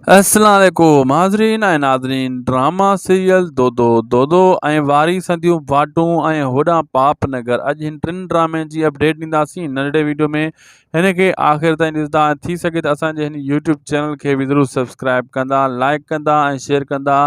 अस्सलाम वालेकुम हाज़रीन ऐं नाज़रीन। ड्रामा सीरियल दो दो दो दो ऐं वारी सदियूं वाटूं ऐं होॾां पाप नगर, अॼु हिन टिनि ड्रामनि जी अपडेट ॾींदासीं नंढड़े वीडियो में। हिन खे आख़िर ताईं ॾिसंदा, थी सघे त असांजे हिन यूट्यूब चैनल खे बि ज़रूरु सब्सक्राइब कंदा, लाइक कंदा ऐं शेयर कंदा।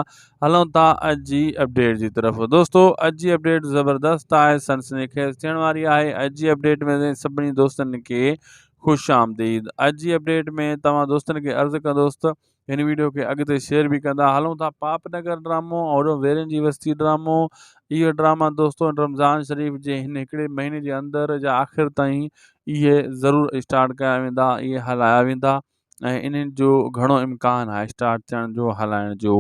हलूं था अॼु जी अपडेट जी तरफ़। दोस्तो, अॼु जी अपडेट ज़बरदस्त आहे, सनसनीखेज़ थियण वारी आहे। अॼु जी अपडेट में सभिनी दोस्तनि खे ख़ुशि आमदीद। अॼु जी अपडेट में तव्हां दोस्तनि खे अर्ज़ु कंदोसि त हिन वीडियो के अॻिते शेयर भी कंदा। हलूं था पाप नगर ड्रामो और वेरनि जी बस्ती ड्रामो। इहो ड्रामा दोस्तों रमज़ान शरीफ़ जे हिन हिकिड़े महीने जे अंदरि जा आख़िर ताईं इहे ज़रूरु स्टार्ट कया वेंदा, इहे हलाया वेंदा ऐं इन्हनि जो घणो इम्कान आहे स्टार्ट थियण जो, हलाइण जो।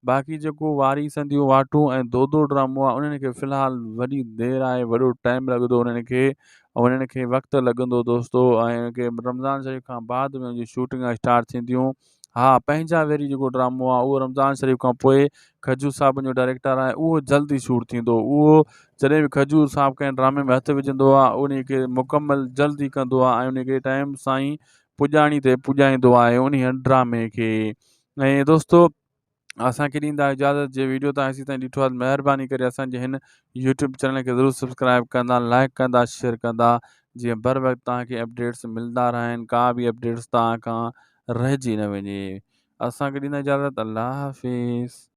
बाक़ी जेको वारी संदियूं वाटूं ऐं दो दो ड्रामो आहे, उन्हनि खे फ़िलहालु वॾी देरि आहे, वॾो टाइम लॻंदो उन्हनि खे, ऐं उन्हनि खे वक़्तु लॻंदो दोस्तो। ऐं इनखे रमज़ान शरीफ़ खां बाद में उनजी शूटिंग स्टार्ट थींदियूं। हाँ, पंहिंजा वेरी जेको ड्रामो आहे उहो रमज़ान शरीफ़ खां पोइ खजूर साहब जो डायरेक्टर आहे, उहो जल्दी शूट थींदो। उहो जॾहिं बि खजूर साहब कंहिं ड्रामे में हथु विझंदो आहे, उन खे मुकमल जल्दी कंदो आहे ऐं उन खे टाइम सां ई पुॼाणी ते पुॼाईंदो आहे उन ड्रामे खे। ऐं दोस्तो, असांखे ॾींदा इजाज़त। जे वीडियो तव्हां हेसीं ताईं ॾिठो आहे, महिरबानी करे असांजे हिन यूट्यूब चैनल खे ज़रूरु सब्सक्राइब कंदा, लाइक कंदा, शेयर कंदा, जीअं बर वक़्तु तव्हांखे अपडेट्स मिलंदा रहनि, का बि अपडेट्स तव्हां खां रहिजी न वञे। असांखे ॾींदा इजाज़त। अल्लाह हाफ़िज़।